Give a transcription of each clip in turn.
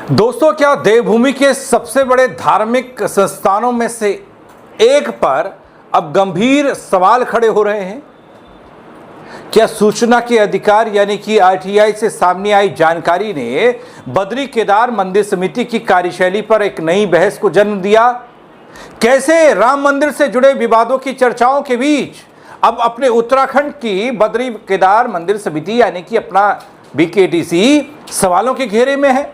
दोस्तों, क्या देवभूमि के सबसे बड़े धार्मिक संस्थानों में से एक पर अब गंभीर सवाल खड़े हो रहे हैं? क्या सूचना के अधिकार यानी कि आरटीआई से सामने आई जानकारी ने बद्री केदार मंदिर समिति की कार्यशैली पर एक नई बहस को जन्म दिया? कैसे राम मंदिर से जुड़े विवादों की चर्चाओं के बीच अब अपने उत्तराखंड की बद्री केदार मंदिर समिति यानी कि अपना बीकेटीसी सवालों के घेरे में है?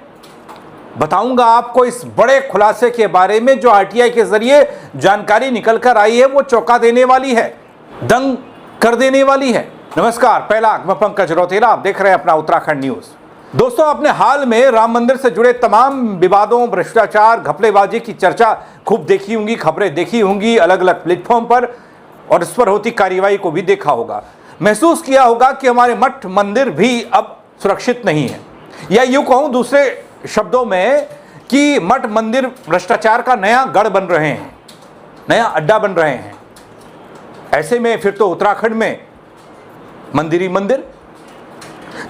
बताऊंगा आपको इस बड़े खुलासे के बारे में जो आरटीआई के जरिए जानकारी निकल कर आई है। वो चौंका देने वाली है, दंग कर देने वाली है। नमस्कार, पहला मैं पंकज रौतेला, आप देख रहे हैं अपना उत्तराखंड न्यूज। दोस्तों, आपने हाल में राम मंदिर से जुड़े तमाम विवादों, भ्रष्टाचार, घपलेबाजी की चर्चा खूब देखी होंगी, खबरें देखी होंगी अलग अलग प्लेटफॉर्म पर, और इस पर होती कार्रवाई को भी देखा होगा। महसूस किया होगा कि हमारे मठ मंदिर भी अब सुरक्षित नहीं है, या यूं कहूं दूसरे शब्दों में कि मठ मंदिर भ्रष्टाचार का नया गढ़ बन रहे हैं, नया अड्डा बन रहे हैं। ऐसे में फिर तो उत्तराखंड में मंदिर ही मंदिर।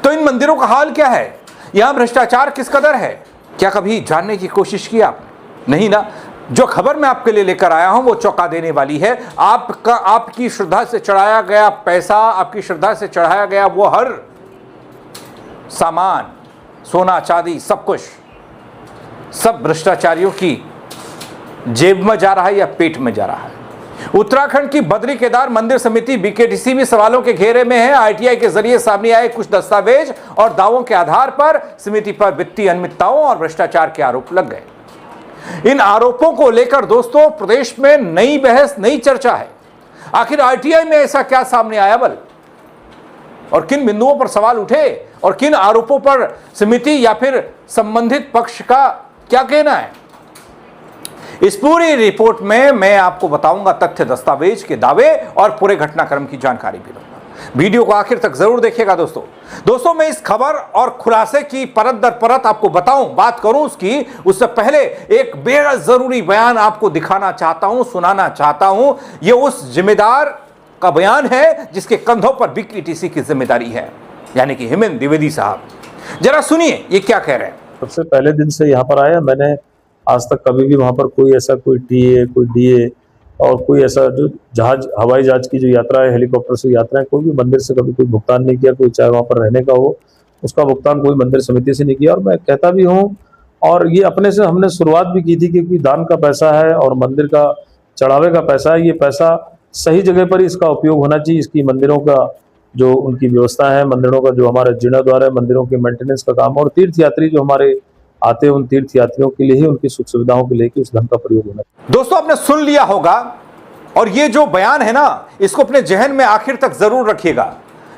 तो इन मंदिरों का हाल क्या है? यहां भ्रष्टाचार किस कदर है? क्या कभी जानने की कोशिश की आपने? नहीं ना। जो खबर मैं आपके लिए लेकर आया हूं वो चौंका देने वाली है। आपकी श्रद्धा से चढ़ाया गया पैसा, आपकी श्रद्धा से चढ़ाया गया वो हर सामान, सोना चांदी, सब कुछ, सब भ्रष्टाचारियों की जेब में जा रहा है या पेट में जा रहा है। उत्तराखंड की बद्री केदार मंदिर समिति बीकेटीसी भी सवालों के घेरे में है। आरटीआई के जरिए सामने आए कुछ दस्तावेज और दावों के आधार पर समिति पर वित्तीय अनियमितताओं और भ्रष्टाचार के आरोप लग गए। इन आरोपों को लेकर दोस्तों प्रदेश में नई बहस, नई चर्चा है। आखिर आरटीआई में ऐसा क्या सामने आया बल, और किन बिंदुओं पर सवाल उठे, और किन आरोपों पर समिति या फिर संबंधित पक्ष का क्या कहना है? इस पूरी रिपोर्ट में मैं आपको बताऊंगा तथ्य, दस्तावेज के दावे और पूरे घटनाक्रम की जानकारी भी दूंगा। वीडियो को आखिर तक जरूर देखिएगा दोस्तों। मैं इस खबर और खुलासे की परत दर परत आपको बताऊं, बात करूं उसकी, उससे पहले एक बेहद जरूरी बयान आपको दिखाना चाहता हूं, सुनाना चाहता हूं। यह उस जिम्मेदार का बयान है जिसके कंधों पर बीकेटीसी की जिम्मेदारी है, यानी कि हेमंत द्विवेदी साहब। जरा सुनिए ये क्या कह रहे हैं। सबसे पहले दिन से यहाँ पर आया, मैंने आज तक कभी भी वहाँ पर कोई ऐसा कोई टीए, कोई डीए और कोई ऐसा जो जहाज, हवाई जहाज की जो यात्रा है, हेलीकॉप्टर से यात्रा है, कोई भी मंदिर से कभी कोई भुगतान नहीं किया। कोई चाहे वहाँ पर रहने का हो, उसका भुगतान कोई मंदिर समिति से नहीं किया। और मैं कहता भी हूँ, और ये अपने से हमने शुरुआत भी की थी, क्योंकि दान का पैसा है और मंदिर का चढ़ावे का पैसा है। ये पैसा सही जगह पर इसका उपयोग होना चाहिए। इसकी मंदिरों का जो उनकी व्यवस्था है, मंदिरों का जो हमारे जीर्णोद्वार है, मंदिरों के मेंटेनेंस का काम, और तीर्थ यात्री जो हमारे आते हैं उन तीर्थ यात्रियों के लिए ही, उनकी सुख सुविधाओं के लिए कि उस धन का प्रयोग होना। दोस्तों, आपने सुन लिया होगा, और ये जो बयान है ना, इसको अपने जहन में आखिर तक जरूर रखिएगा,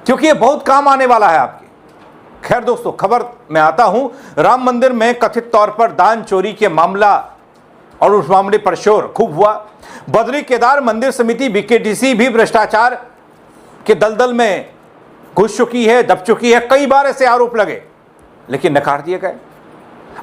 क्योंकि ये बहुत काम आने वाला है आपके। खैर दोस्तों, खबर में आता हूं। राम मंदिर में कथित तौर पर दान चोरी के मामला, और उस मामले पर शोर खूब हुआ। बद्री केदार मंदिर समिति बीकेटीसी भी भ्रष्टाचार के दलदल में घुस चुकी है, दब चुकी है। कई बार ऐसे आरोप लगे लेकिन नकार दिए गए।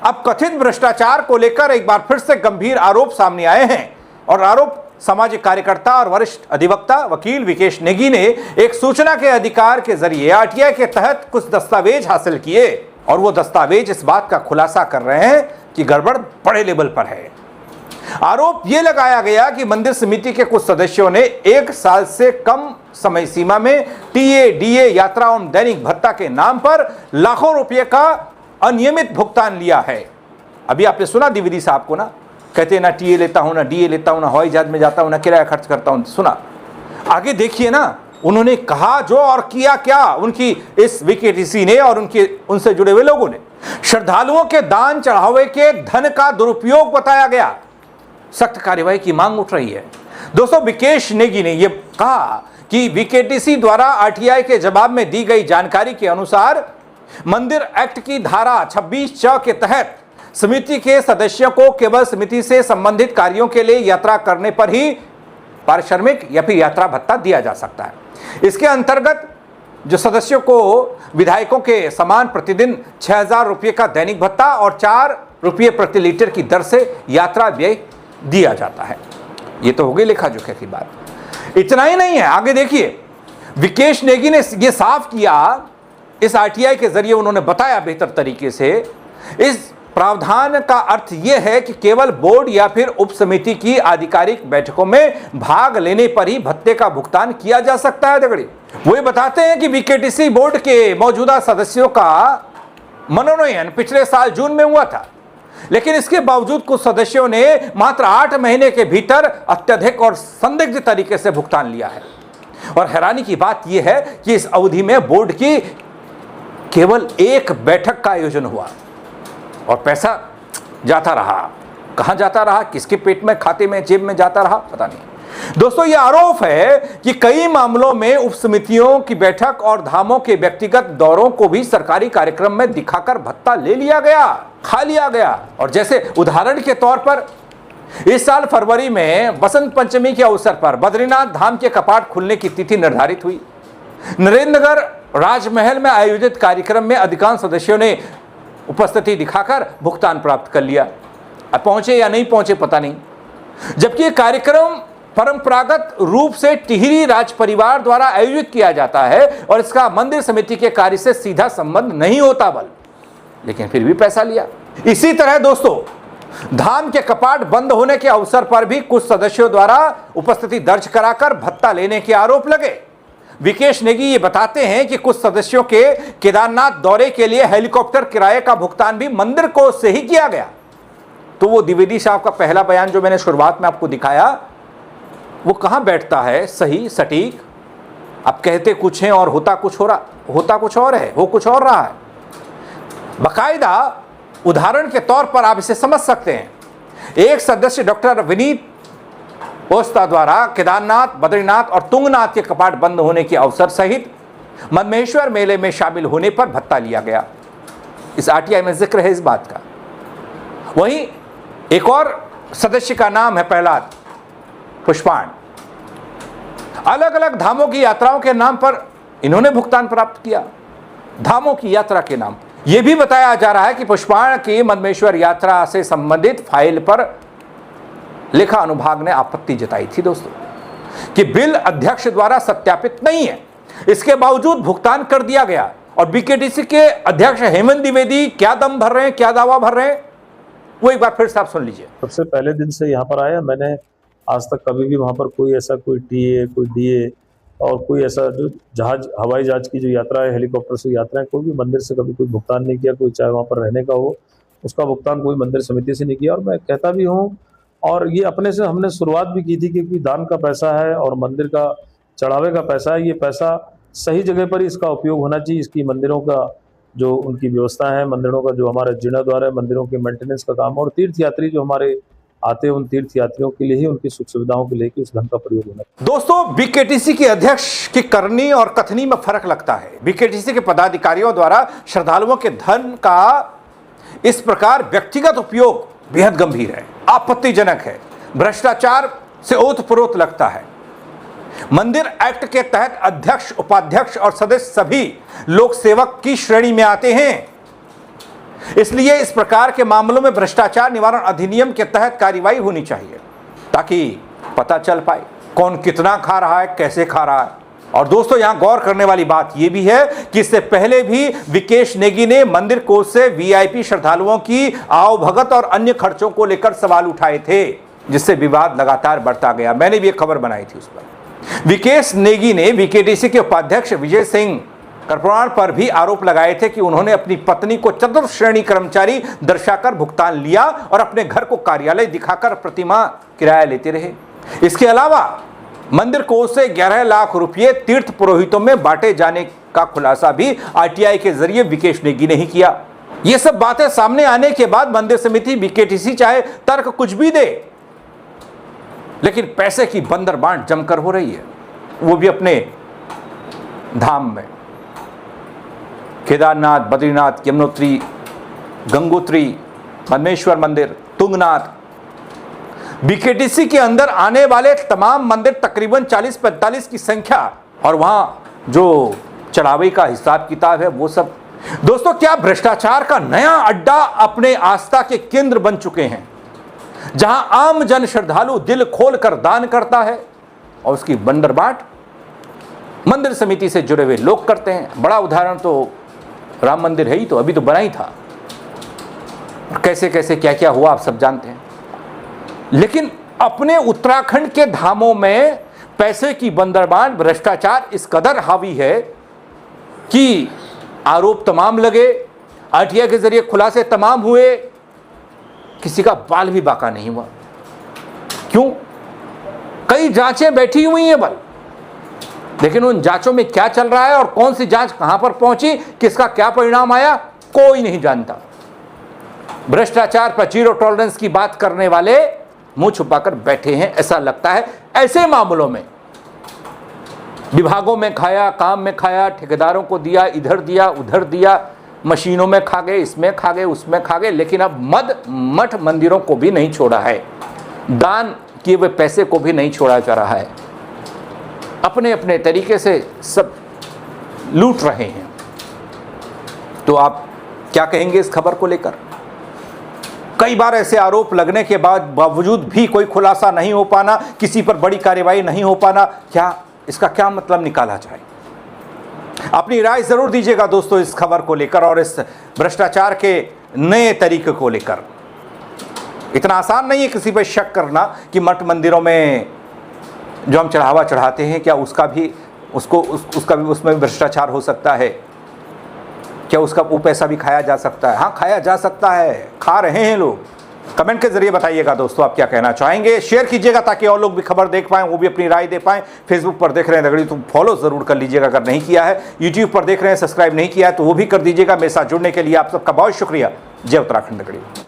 अब कथित भ्रष्टाचार को लेकर एक बार फिर से गंभीर आरोप सामने आए हैं, और आरोप सामाजिक कार्यकर्ता और वरिष्ठ अधिवक्ता वकील विकेश नेगी ने एक सूचना के अधिकार के जरिए आरटीआई के तहत कुछ दस्तावेज हासिल किए, और वो दस्तावेज इस बात का खुलासा कर रहे हैं कि गड़बड़ बड़े लेवल पर है। आरोप यह लगाया गया कि मंदिर समिति के कुछ सदस्यों ने 1 साल से कम समय सीमा में टीए, डीए, यात्रा और दैनिक भत्ता के नाम पर लाखों रुपए का अनियमित भुगतान लिया है। अभी आपने सुना द्विवेदी साहब को ना, कहते हैं ना टीए लेता हूं, ना डीए लेता हूं, ना हवाई जहाज में जाता हूं, ना किराया खर्च करता हूं। सुना, आगे देखिए ना, उन्होंने कहा जो और किया क्या उनकी इस बीकेटीसी ने और उनसे जुड़े हुए लोगों ने। श्रद्धालुओं के दान चढ़ावे के धन का दुरुपयोग बताया गया। सख्त कार्रवाई की मांग उठ रही है। दोस्तों, विकेश नेगी ने यह कहा कि बीकेटीसी द्वारा आरटीआई के जवाब में दी गई जानकारी के अनुसार मंदिर एक्ट की धारा 26(च) के तहत समिति के सदस्यों को केवल समिति से संबंधित कार्यों के लिए यात्रा करने पर ही पारिश्रमिक या फिर यात्रा भत्ता दिया जा सकता है। इसके अंतर्गत जो सदस्यों को विधायकों के समान प्रतिदिन 6,000 रुपये का दैनिक भत्ता और 4 रुपये प्रति लीटर की दर से यात्रा व्यय दिया जाता है। ये तो हो गई लेखा जोखा की बात। इतना ही नहीं है, आगे देखिए, विकेश नेगी ने यह साफ किया, इस आरटीआई के जरिए उन्होंने बताया बेहतर तरीके से, इस प्रावधान का अर्थ यह है कि केवल बोर्ड या फिर उप समिति की आधिकारिक बैठकों में भाग लेने पर ही भत्ते का भुगतान किया जा सकता है। दगड़ी वो ये बताते हैं कि बीकेटीसी बोर्ड के मौजूदा सदस्यों का मनोनयन पिछले साल जून में हुआ था, लेकिन इसके बावजूद कुछ सदस्यों ने मात्र 8 महीने के भीतर अत्यधिक और संदिग्ध तरीके से भुगतान लिया है। और हैरानी की बात यह है कि इस अवधि में बोर्ड की केवल एक बैठक का आयोजन हुआ और पैसा जाता रहा। कहां जाता रहा, किसके पेट में, खाते में, जेब में जाता रहा, पता नहीं। दोस्तों, यह आरोप है कि कई मामलों में उप समितियों की बैठक और धामों के व्यक्तिगत दौरों को भी सरकारी कार्यक्रम में दिखाकर भत्ता ले लिया गया, खा लिया गया। और जैसे उदाहरण के तौर पर इस साल फरवरी में बसंत पंचमी के अवसर पर बद्रीनाथ धाम के कपाट खुलने की तिथि निर्धारित हुई। नरेंद्रनगर राजमहल में आयोजित कार्यक्रम में अधिकांश सदस्यों ने उपस्थिति दिखाकर भुगतान प्राप्त कर लिया। अब पहुंचे या नहीं पहुंचे पता नहीं। जबकि यह कार्यक्रम परंपरागत रूप से टिहरी राज परिवार द्वारा आयोजित किया जाता है और इसका मंदिर समिति के कार्य से सीधा संबंध नहीं होता बल, लेकिन फिर भी पैसा लिया। इसी तरह दोस्तों, धाम के कपाट बंद होने के अवसर पर भी कुछ सदस्यों द्वारा उपस्थिति दर्ज कराकर भत्ता लेने के आरोप लगे। विकेश नेगी ये बताते हैं कि कुछ सदस्यों के केदारनाथ दौरे के लिए हेलीकॉप्टर किराए का भुगतान भी मंदिर कोष से ही किया गया। तो वो द्विवेदी साहब का पहला बयान जो मैंने शुरुआत में आपको दिखाया, वो कहां बैठता है सही सटीक। अब कहते कुछ हैं और होता कुछ और है, हो कुछ और रहा है। बाकायदा उदाहरण के तौर पर आप इसे समझ सकते हैं। एक सदस्य डॉक्टर विनीत ओस्ता द्वारा केदारनाथ, बद्रीनाथ और तुंगनाथ के कपाट बंद होने के अवसर सहित मदमेश्वर मेले में शामिल होने पर भत्ता लिया गया। इस आरटीआई में जिक्र है इस बात का। वहीं एक और सदस्य का नाम है प्रहलाद पुष्पाण। अलग अलग धामों की यात्राओं के नाम पर इन्होंने भुगतान प्राप्त किया। धामों की यात्रा के नाम यह भी बताया जा रहा है कि पुष्पाण की मदमेश्वर यात्रा से संबंधित फाइल पर लेखा अनुभाग ने आपत्ति जताई थी दोस्तों कि बिल अध्यक्ष द्वारा सत्यापित नहीं है। इसके बावजूद भुगतान कर दिया गया। और बीकेटीसी के अध्यक्ष हेमंत द्विवेदी क्या दम भर रहे हैं, क्या दावा भर रहे हैं, वो एक बार फिर से आप सुन लीजिए। सबसे पहले दिन से यहाँ पर आया, मैंने आज तक कभी भी वहाँ पर कोई ऐसा कोई टीए, कोई डीए और कोई ऐसा जो हवाई जहाज की जो यात्रा है, हेलीकॉप्टर से यात्रा है, कोई भी मंदिर से कभी कोई भुगतान नहीं किया। कोई चाहे वहाँ पर रहने का हो, उसका भुगतान कोई मंदिर समिति से नहीं किया। और मैं कहता भी हूँ, और ये अपने से हमने शुरुआत भी की थी, क्योंकि दान का पैसा है और मंदिर का चढ़ावे का पैसा है। ये पैसा सही जगह पर ही इसका उपयोग होना चाहिए। इसकी मंदिरों का जो उनकी व्यवस्था है, मंदिरों का जो हमारा जीर्णोद्वार है, मंदिरों के मेंटेनेंस का काम, और तीर्थ यात्री जो हमारे आते हैं, उन तीर्थ यात्रियों के लिए ही, उनकी सुख सुविधाओं के लिए उस धन का प्रयोग होना। दोस्तों, बीकेटीसी के अध्यक्ष की करनी और कथनी में फर्क लगता है। बीकेटीसी के पदाधिकारियों द्वारा श्रद्धालुओं के धन का इस प्रकार व्यक्तिगत उपयोग बेहद गंभीर है, आपत्तिजनक है, भ्रष्टाचार से ओतप्रोत लगता है। मंदिर एक्ट के तहत अध्यक्ष, उपाध्यक्ष और सदस्य सभी लोक सेवक की श्रेणी में आते हैं। इसलिए इस प्रकार के मामलों में भ्रष्टाचार निवारण अधिनियम के तहत कार्रवाई होनी चाहिए, ताकि पता चल पाए कौन कितना खा रहा है, कैसे खा रहा है। और दोस्तों, यहां गौर करने वाली बात यह भी है कि इससे पहले भी विकेश नेगी ने मंदिर कोष से वीआईपी श्रद्धालुओं की आवभगत और अन्य खर्चों को लेकर सवाल उठाए थे, जिससे विवाद लगातार बढ़ता गया। मैंने भी एक खबर बनाई थी उस पर। विकेश नेगी ने बीकेटीसी के उपाध्यक्ष विजय सिंह करपुराण पर भी आरोप लगाए थे कि उन्होंने अपनी पत्नी को चतुर्थ श्रेणी कर्मचारी दर्शाकर भुगतान लिया और अपने घर को कार्यालय दिखाकर प्रतिमाह किराया लेते रहे। इसके अलावा मंदिर कोष से 11 लाख रुपए तीर्थ पुरोहितों में बांटे जाने का खुलासा भी आरटीआई के जरिए विकेश नेगी ने ही किया। ये सब बातें सामने आने के बाद मंदिर समिति बीकेटीसी चाहे तर्क कुछ भी दे, लेकिन पैसे की बंदर बांट जमकर हो रही है, वो भी अपने धाम में। केदारनाथ, बद्रीनाथ, यमुनोत्री, गंगोत्री, मदमेश्वर मंदिर, तुंगनाथ, बीकेटीसी के अंदर आने वाले तमाम मंदिर तकरीबन 40-45 की संख्या, और वहां जो चढ़ावे का हिसाब किताब है वो सब। दोस्तों, क्या भ्रष्टाचार का नया अड्डा अपने आस्था के केंद्र बन चुके हैं, जहां आम जन श्रद्धालु दिल खोलकर दान करता है और उसकी बंदरबाट मंदिर समिति से जुड़े हुए लोग करते हैं। बड़ा उदाहरण तो राम मंदिर है ही, तो अभी तो बना ही था। कैसे कैसे क्या क्या हुआ आप सब जानते हैं। लेकिन अपने उत्तराखंड के धामों में पैसे की बंदरबांट, भ्रष्टाचार इस कदर हावी है कि आरोप तमाम लगे, आरटीआई के जरिए खुलासे तमाम हुए, किसी का बाल भी बाका नहीं हुआ। क्यों? कई जांचें बैठी हुई हैं बल, लेकिन उन जांचों में क्या चल रहा है और कौन सी जांच कहां पर पहुंची, किसका क्या परिणाम आया, कोई नहीं जानता। भ्रष्टाचार पर जीरो टॉलरेंस की बात करने वाले मुंह छुपाकर बैठे हैं, ऐसा लगता है। ऐसे मामलों में विभागों में खाया, काम में खाया, ठेकेदारों को दिया, इधर दिया उधर दिया, मशीनों में खा गए, इसमें खा गए, उसमें खा गए, लेकिन अब मठ मंदिरों को भी नहीं छोड़ा है, दान किए हुए पैसे को भी नहीं छोड़ा जा रहा है। अपने अपने तरीके से सब लूट रहे हैं। तो आप क्या कहेंगे इस खबर को लेकर? कई बार ऐसे आरोप लगने के बावजूद भी कोई खुलासा नहीं हो पाना, किसी पर बड़ी कार्रवाई नहीं हो पाना, क्या इसका क्या मतलब निकाला जाए? अपनी राय जरूर दीजिएगा दोस्तों इस खबर को लेकर और इस भ्रष्टाचार के नए तरीके को लेकर। इतना आसान नहीं है किसी पर शक करना कि मठ मंदिरों में जो हम चढ़ावा चढ़ाते हैं, क्या उसका भी उसमें भी भ्रष्टाचार हो सकता है? क्या उसका वो पैसा भी खाया जा सकता है? हाँ, खाया जा सकता है, खा रहे हैं लोग। कमेंट के जरिए बताइएगा दोस्तों आप क्या कहना चाहेंगे। शेयर कीजिएगा ताकि और लोग भी खबर देख पाएं, वो भी अपनी राय दे पाएं। फेसबुक पर देख रहे हैं दगड़ी तो फॉलो जरूर कर लीजिएगा अगर नहीं किया है। यूट्यूब पर देख रहे हैं, सब्सक्राइब नहीं किया है तो वो भी कर दीजिएगा। मेरे साथ जुड़ने के लिए आप सबका बहुत शुक्रिया। जय उत्तराखंड दगड़ी।